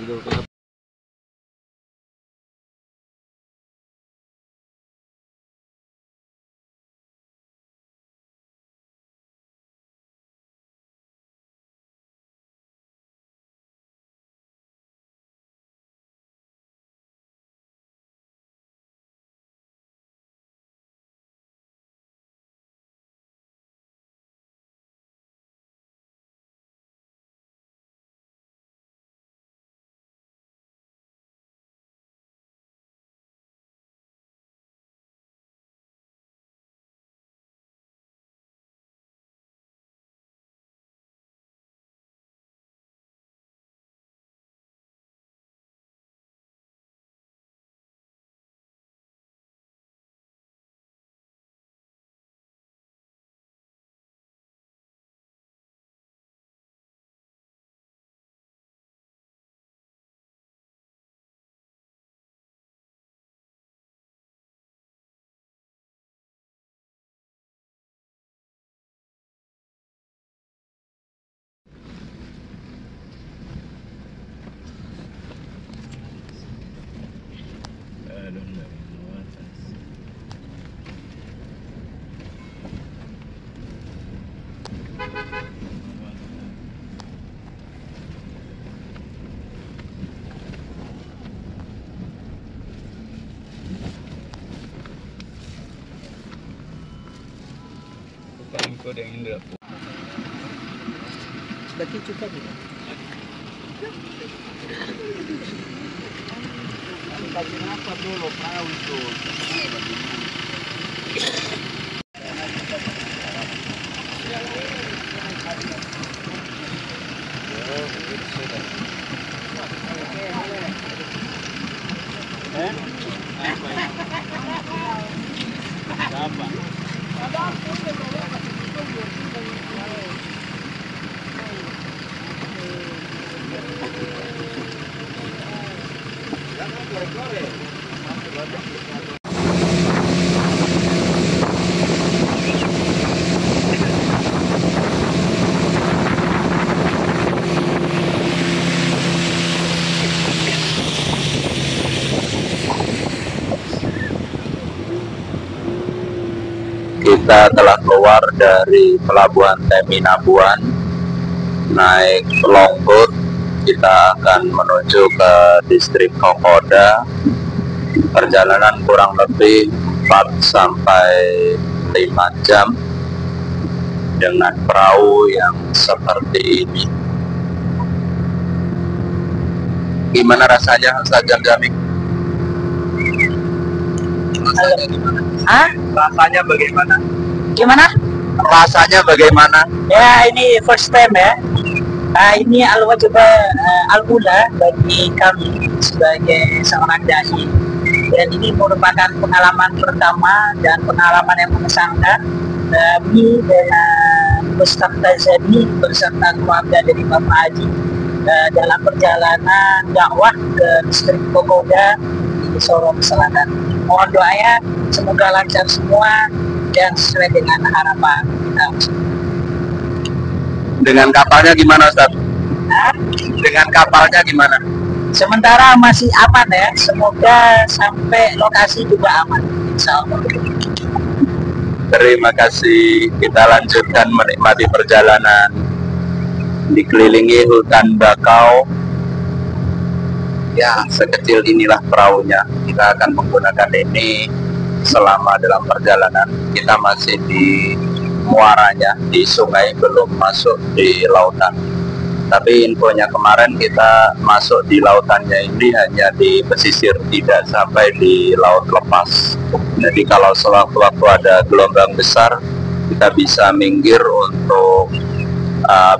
tidur kenapa? I don't know what else. Paling kode yang Indra. Berarti cukup gitu. Bagian apa dulu perahu itu? Kita telah keluar dari pelabuhan Teminabuan, naik longboat. Kita akan menuju ke distrik Kokoda. Perjalanan kurang lebih 4 sampai 5 jam dengan perahu yang seperti ini. Gimana rasanya, Ustaz Jamjami? Rasanya gimana? Hah? Rasanya bagaimana? Gimana? Rasanya bagaimana? Ya ini first time ya. Ini al-ula bagi kami sebagai seorang dai, dan ini merupakan pengalaman pertama dan pengalaman yang mengesankan. Kami dengan Ustaz Tazani beserta keluarga dari Bapak Haji dalam perjalanan dakwah ke distrik Kokoda di Sorong Selatan. Mohon doanya semoga lancar semua dan sesuai dengan harapan kita. Dengan kapalnya gimana, Ustaz? Nah, Dengan kapalnya gimana? sementara masih aman ya, semoga sampai lokasi juga aman, insya Allah. Terima kasih. Kita lanjutkan menikmati perjalanan dikelilingi hutan bakau. Ya, sekecil inilah perahunya. Kita akan menggunakan ini selama dalam perjalanan. Kita masih di muaranya, di sungai, belum masuk di lautan. Tapi infonya kemarin kita masuk di lautannya ini hanya di pesisir, tidak sampai di laut lepas. Jadi kalau sewaktu-waktu ada gelombang besar, kita bisa minggir untuk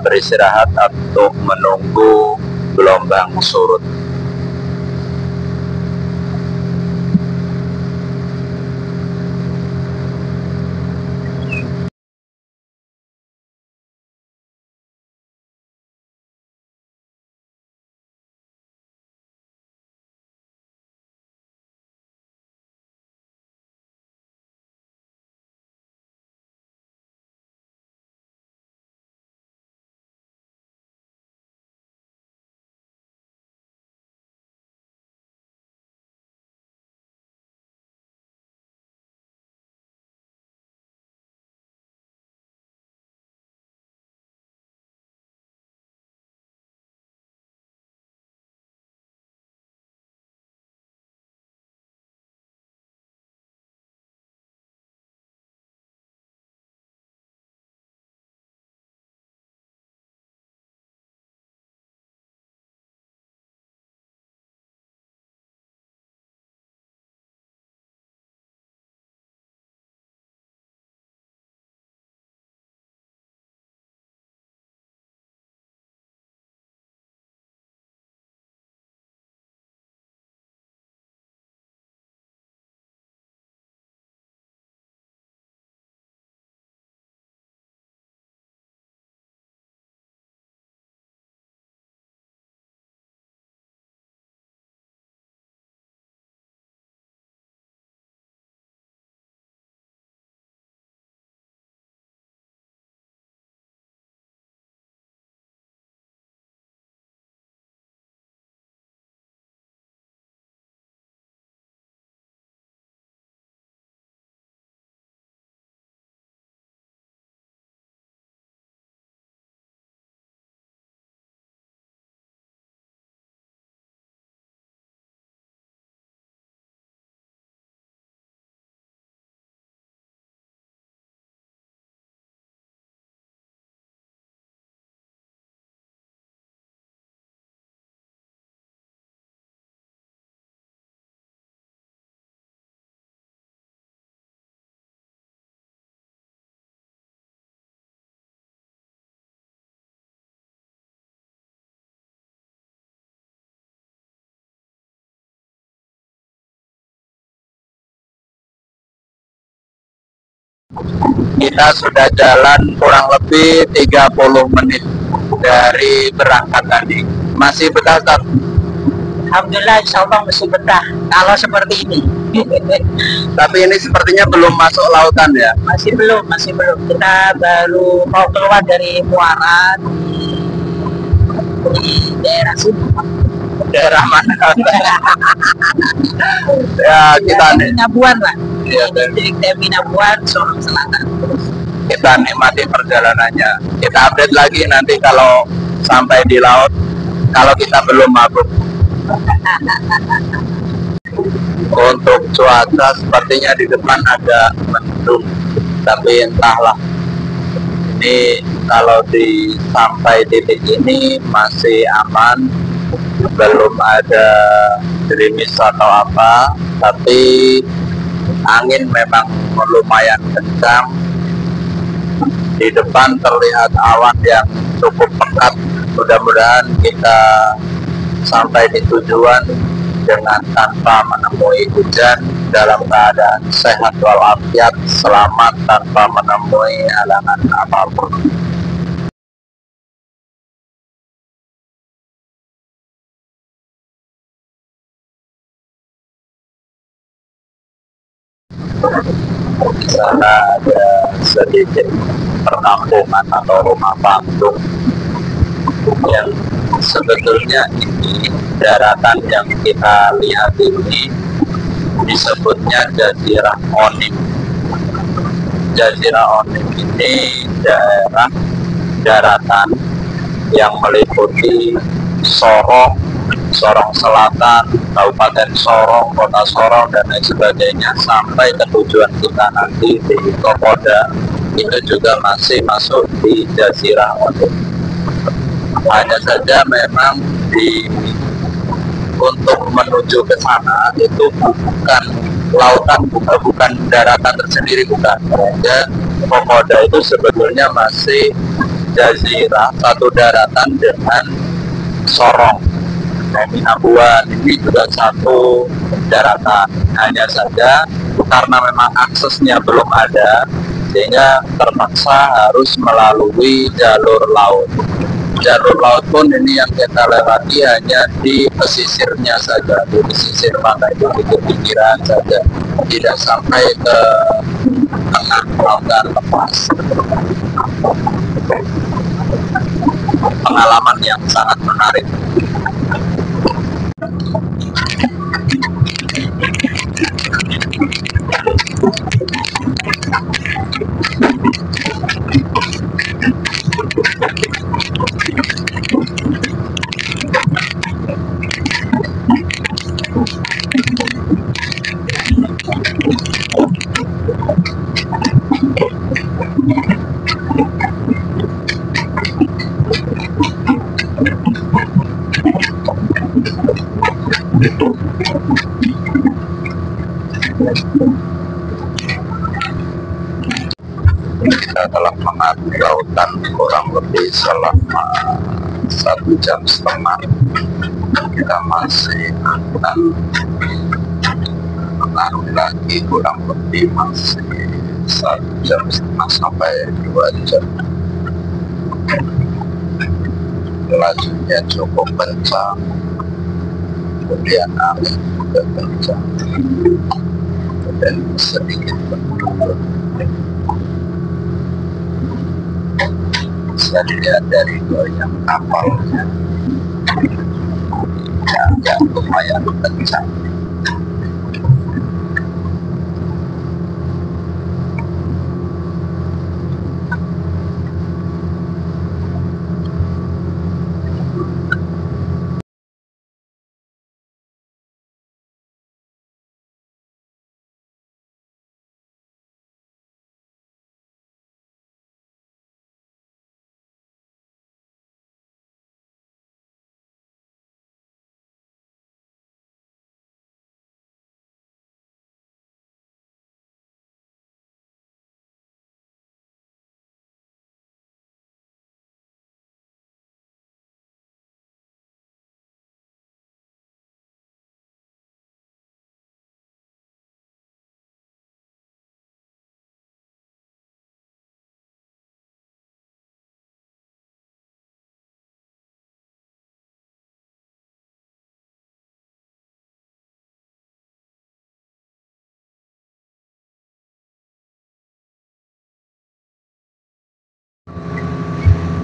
beristirahat atau menunggu gelombang surut. Kita sudah jalan kurang lebih 30 menit dari berangkat tadi. Masih betah, Ustaz? Alhamdulillah, insya Allah masih betah kalau seperti ini. Tapi ini sepertinya belum masuk lautan ya? Masih belum. Kita baru mau keluar dari Muara di daerah sini. Daerah mana? Ya, kita nih. Nabuan lah. Iya, Dari Nabuan, Sorong Selatan. Kita nikmati perjalanannya. Kita update lagi nanti kalau sampai di laut. Kalau kita belum mabuk. Untuk cuaca sepertinya di depan ada mendung, tapi entahlah. Ini kalau sampai titik ini masih aman, belum ada gerimis atau apa, tapi angin memang lumayan kencang. Di depan terlihat awan yang cukup pekat. Mudah-mudahan kita sampai di tujuan dengan tanpa menemui hujan, dalam keadaan sehat walafiat, selamat tanpa menemui halangan apapun. Di sana ada sedikit perkampungan atau rumah panggung yang sebetulnya ini daratan yang kita lihat ini disebutnya Jazirah Onim. Jazirah Onim ini daerah daratan yang meliputi Sorong, Sorong Selatan, Kabupaten Sorong, Kota Sorong, dan lain sebagainya, sampai ke tujuan kita nanti di Kokoda. Itu juga masih masuk di Jazirah Onim. Hanya saja memang untuk menuju ke sana itu bukan lautan, bukan daratan tersendiri, bukan. Dan Kokoda itu sebetulnya masih jazirah, satu daratan dengan Sorong. Nabuan ini juga satu daratan. Hanya saja karena memang aksesnya belum ada, sehingga terpaksa harus melalui jalur laut. Jalur laut pun ini yang kita lewati hanya di pesisirnya saja, di pesisir pantai, di pinggiran saja, tidak sampai ke tengah lautan lepas. Pengalaman yang sangat menarik. Kita telah mengarungi lautan kurang lebih selama 1,5 jam. Kita masih akan mengarungi lagi kurang lebih masih 1,5 jam sampai 2 jam. Lajunya cukup kencang, kemudian angin juga kencang, dan sedikit berturut. Bisa dilihat dari goyang kapalnya yang lumayan kencang.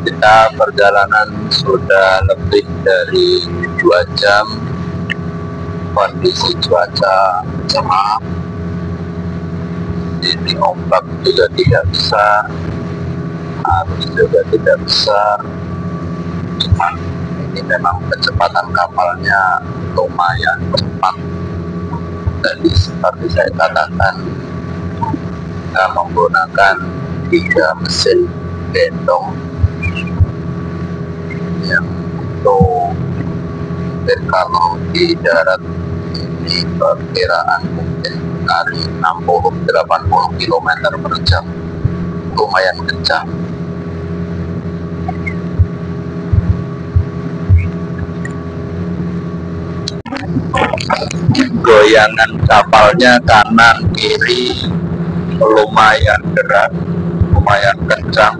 Kita perjalanan sudah lebih dari 2 jam. Kondisi cuaca cerah, ini ombak juga tidak besar, arus juga tidak besar. Cuma ini memang kecepatan kapalnya lumayan cepat. Jadi seperti saya katakan, kita menggunakan 3 mesin gendong yang itu kalau di darat ini perkiraan mungkin dari 60-80 km per jam, lumayan kencang. Goyangan kapalnya kanan kiri lumayan berat, lumayan kencang.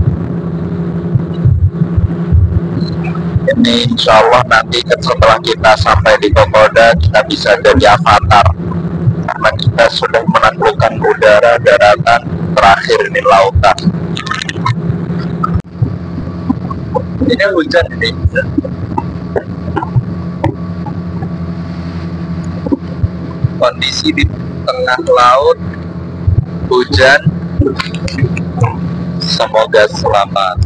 Ini insya Allah nanti setelah kita sampai di Kokoda, kita bisa jadi avatar karena kita sudah menaklukkan udara, daratan, terakhir ini lautan. Ini hujan ini. Kondisi di tengah laut, hujan. Semoga selamat.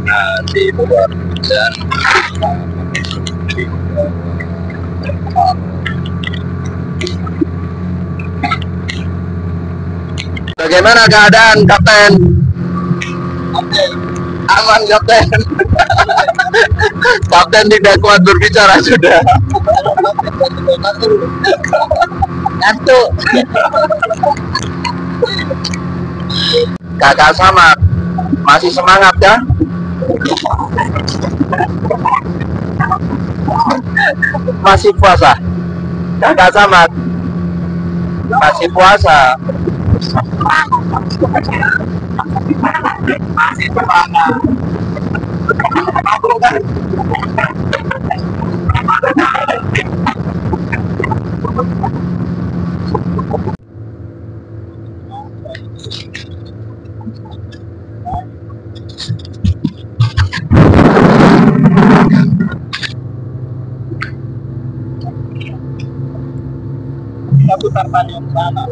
Nah, di luar hujan, bagaimana keadaan Kapten? Aman Kapten. Kapten tidak kuat berbicara sudah. Ngantuk. Kakak Samad, masih semangat kan? Masih puasa? Kakak Samad masih puasa? Masih semangat. Kita putar balik ke sana.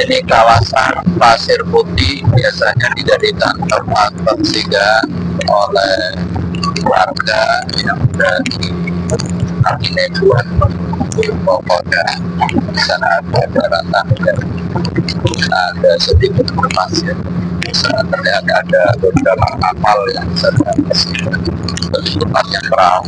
Ini kawasan Pasir Putih biasanya dijadikan tempat persinggahan oleh warga yang dari Arkinebuan menuju Kokoda. Di sana ada daratan dan ada sedikit pasir. Di sana terlihat ada beberapa kapal yang sedang bersinggah, lebih tepatnya perahu.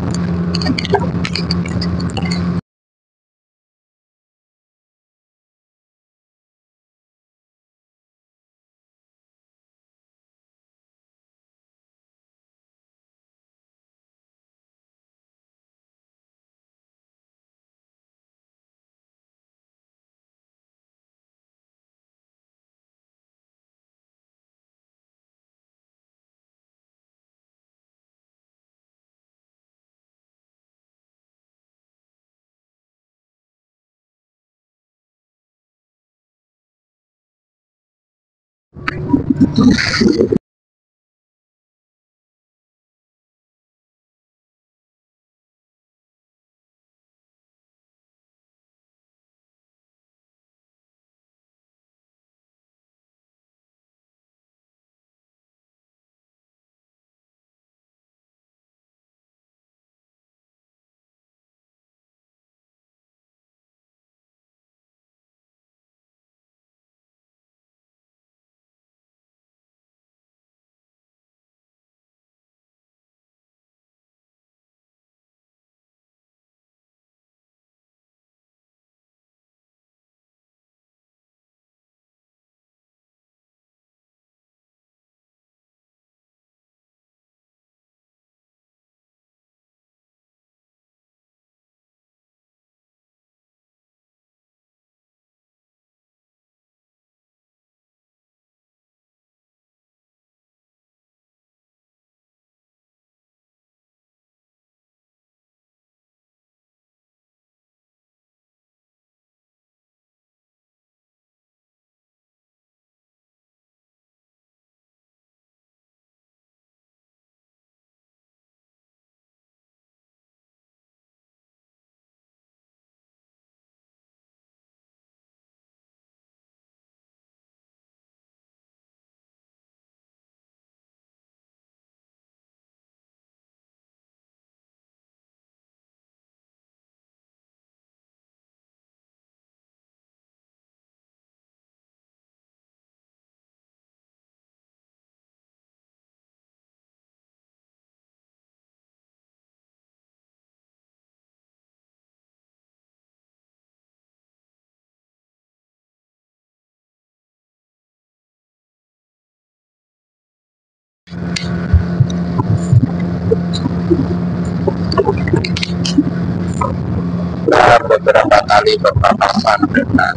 Kita beberapa kali berpapasan dengan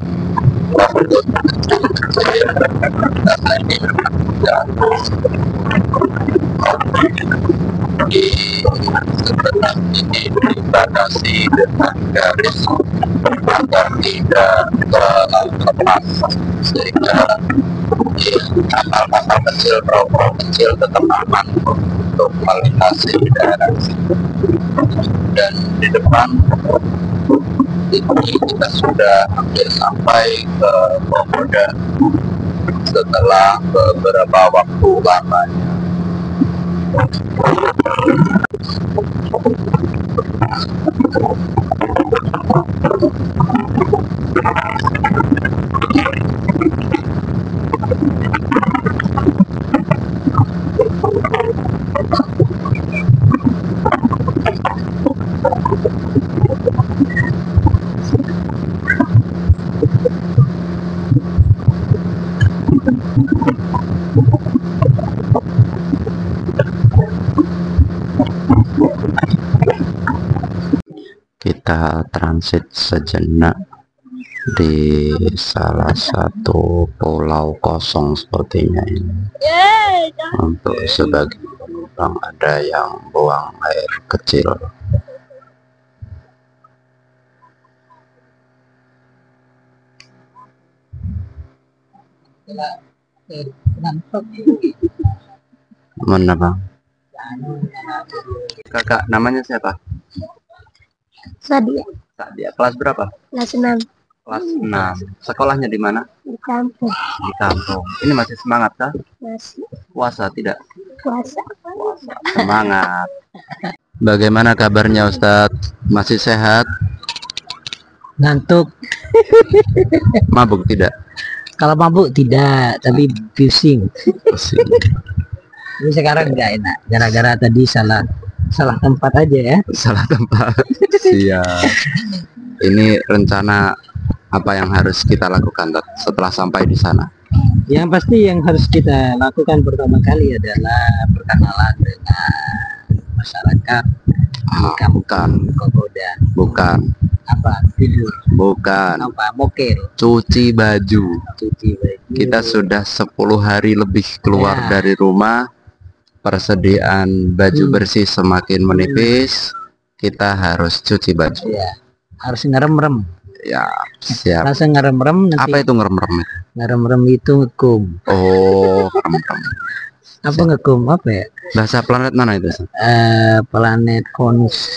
Mahfud. Karena ini memang di sebelah ini dibatasi dengan garis agar tidak lepas, sehingga kapal-kapal kecil, perahu kecil tetap aman untuk melintasi daerah sini. Dan di depan ini kita sudah hampir sampai ke Komoda setelah beberapa waktu lamanya. Kita transit sejenak di salah satu pulau kosong sepertinya ini. Untuk sebagian orang ada yang buang air kecil. Mana bang? Kakak namanya siapa? Sadia. Sadia. Kelas berapa? Kelas 6. Kelas 6. Sekolahnya di mana? Di kampung. Di kampung. Ini masih semangat kah? Masih Puasa tidak? puasa. Semangat. Bagaimana kabarnya Ustadz? Masih sehat? Ngantuk. Mabuk tidak? Kalau mabuk tidak, tapi pusing. Pusing. Ini sekarang nggak enak, gara-gara tadi salah tempat aja ya. Salah tempat. Siap. Ini rencana apa yang harus kita lakukan setelah sampai di sana? Yang pasti yang harus kita lakukan pertama kali adalah perkenalan dengan masyarakat di kampung Komoda. Bukan. Apa? Tidur. Bukan. Apa? Mokel. Cuci baju. Cuci baju. Kita sudah 10 hari lebih keluar dari rumah. Persediaan baju bersih semakin menipis. Kita harus cuci baju. Ya, harus ngerem-rem. Ya, siap. Langsung ngerem-rem nanti. Apa itu ngerem-rem? Ngerem-rem itu ngekum. Oh, ngerem-rem. Apa ngekum? Apa ya? Bahasa planet mana itu? Planet Venus.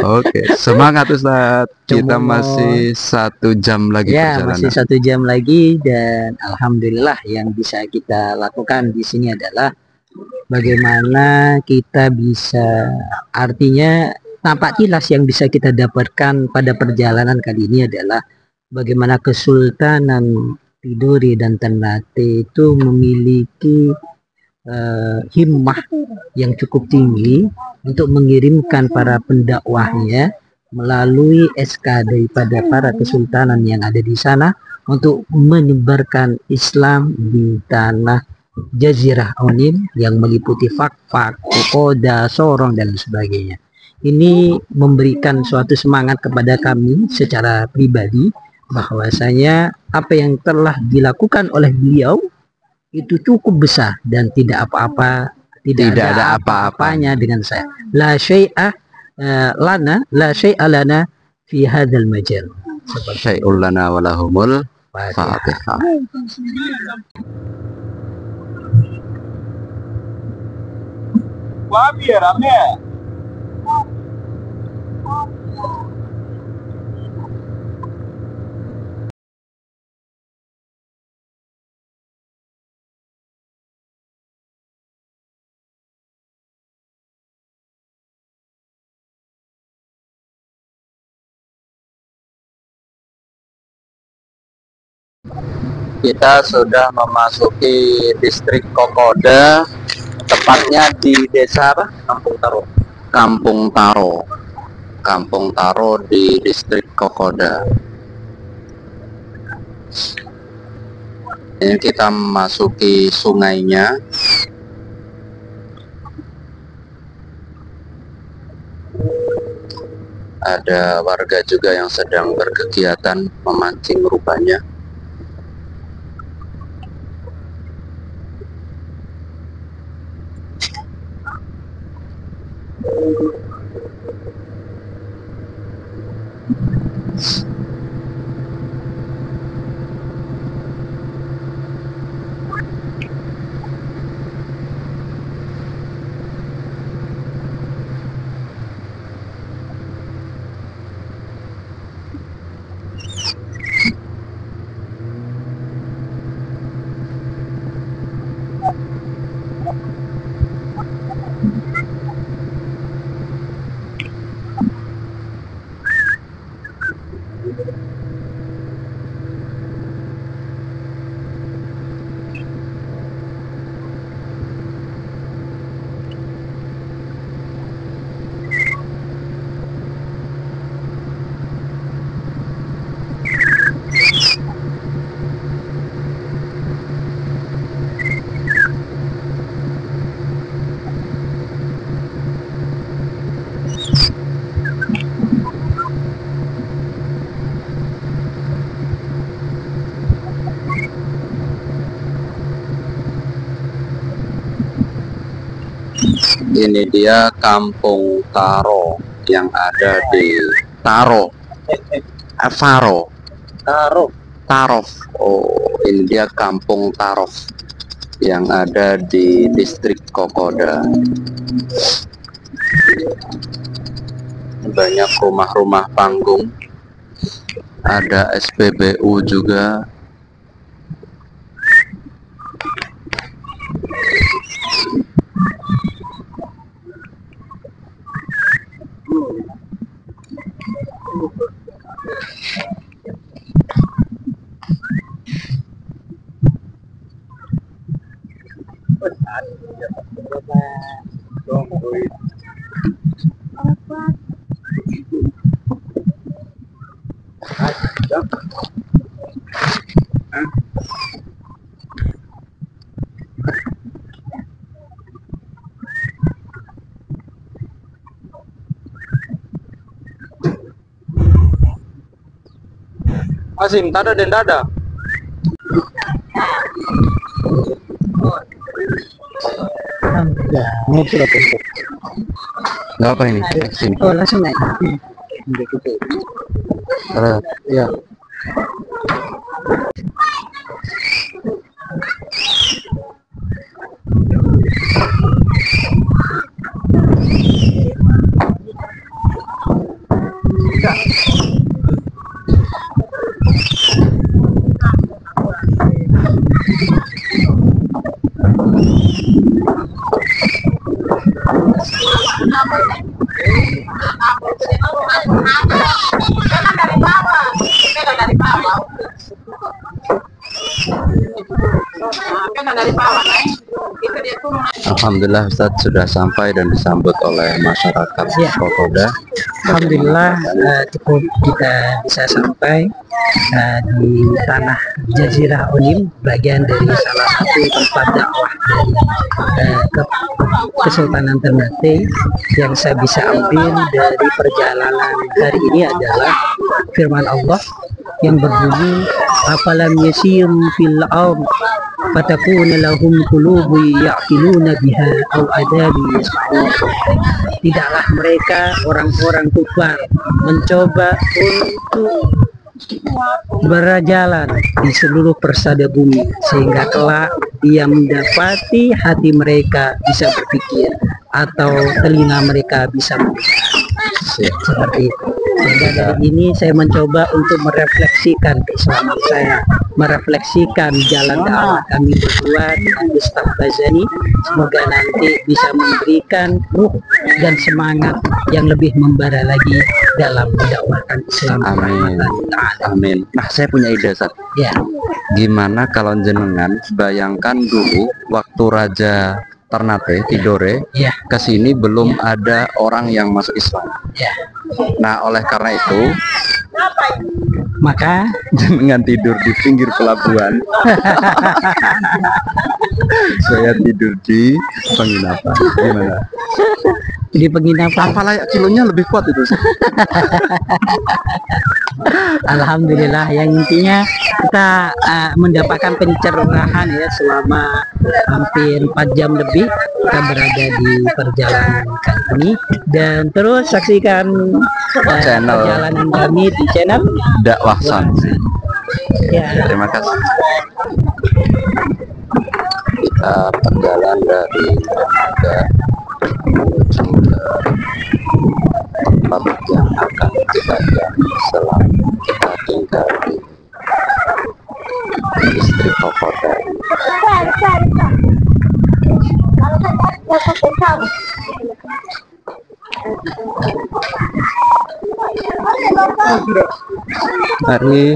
Oke, semangat Ustadz. Kita masih 1 jam lagi ya, perjalanan. masih 1 jam lagi, dan alhamdulillah yang bisa kita lakukan di sini adalah bagaimana kita bisa, artinya tampak jelas yang bisa kita dapatkan pada perjalanan kali ini adalah bagaimana Kesultanan Tidore dan Ternate itu memiliki himmah yang cukup tinggi untuk mengirimkan para pendakwahnya melalui SK daripada para kesultanan yang ada di sana untuk menyebarkan Islam di tanah Jazirah Onim yang meliputi Fakfak, Kokoda, Sorong dan sebagainya. Ini memberikan suatu semangat kepada kami secara pribadi bahwasanya apa yang telah dilakukan oleh beliau itu cukup besar dan tidak apa-apa, tidak ada apa-apanya dengan saya. La syai'a lana fi hadzal majal. Syai'ul lana wa lahumul Fatihah. Kita sudah memasuki distrik Kokoda, tepatnya di desa apa? Kampung Taro. Kampung Taro. Kampung Taro di distrik Kokoda. Ini kita memasuki sungainya. Ada warga juga yang sedang berkegiatan memancing rupanya. Ini dia Kampung Taro yang ada di Taro, Faro, Tarof. Oh, ini dia Kampung Tarof yang ada di distrik Kokoda. Banyak rumah-rumah panggung, ada SPBU juga. Asim, tada dan dada. Nggak apa ini? Asim. Oh, langsung naik. Ya. Alhamdulillah Ustadz sudah sampai dan disambut oleh masyarakat Kokoda. Alhamdulillah cukup kita bisa sampai di tanah Jazirah Onim, bagian dari salah satu tempat dakwah ke Kesultanan Ternate. Yang saya bisa ambil dari perjalanan hari ini adalah firman Allah yang berbunyi, afalam yasiru fil ard fatakuna lahum qulubu ya'qiluna biha aw adabi yasma'un. Tidaklah mereka orang-orang kufar mencoba untuk berjalan di seluruh persada bumi sehingga kelak dia mendapati hati mereka bisa berpikir atau telinga mereka bisa mendengar. Seperti itu. Sehingga dari ini saya mencoba untuk merefleksikan keislaman saya, merefleksikan jalan dakwah kami berdua dengan Ustaz Bazani. Semoga nanti bisa memberikan ruh dan semangat yang lebih membara lagi dalam mendakwahkan Islam. Amin. Amin. Nah, saya punya ide, Ustaz. Ya. Gimana kalau jenengan bayangkan dulu waktu Raja Ternate Tidore ke sini belum ada orang yang masuk Islam. Nah, oleh karena itu Maka Dengan tidur di pinggir pelabuhan. Saya tidur di penginapan. Gimana? di penginapan. Apa layak kilonya lebih kuat itu? Alhamdulillah, yang intinya kita mendapatkan pencerahan ya selama hampir 4 jam lebih kita berada di perjalanan kali ini, dan terus saksikan Channel perjalanan kami di channel Dakwah Sanksi. ya. Terima kasih. Kita berjalan dari Remaja menuju ke tempat yang akan kita jalani selama kita tinggal di distrik Kokodai. Mari.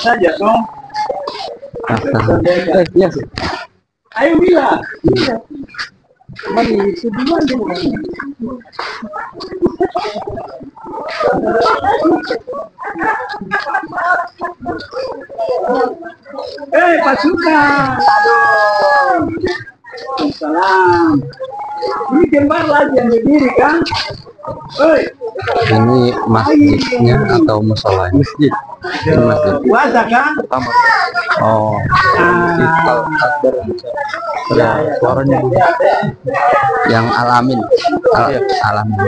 saja dong. Yes. Ayo bilang. Mari sebulan dulu. Pasukan. Aduh. Salam. Ini kembar lagi yang berdiri kan? Ini masjidnya atau musola? Masjid. Ini masjid. Puasa kan? Oh. Ya, suaranya. Yang alamin. Alamin.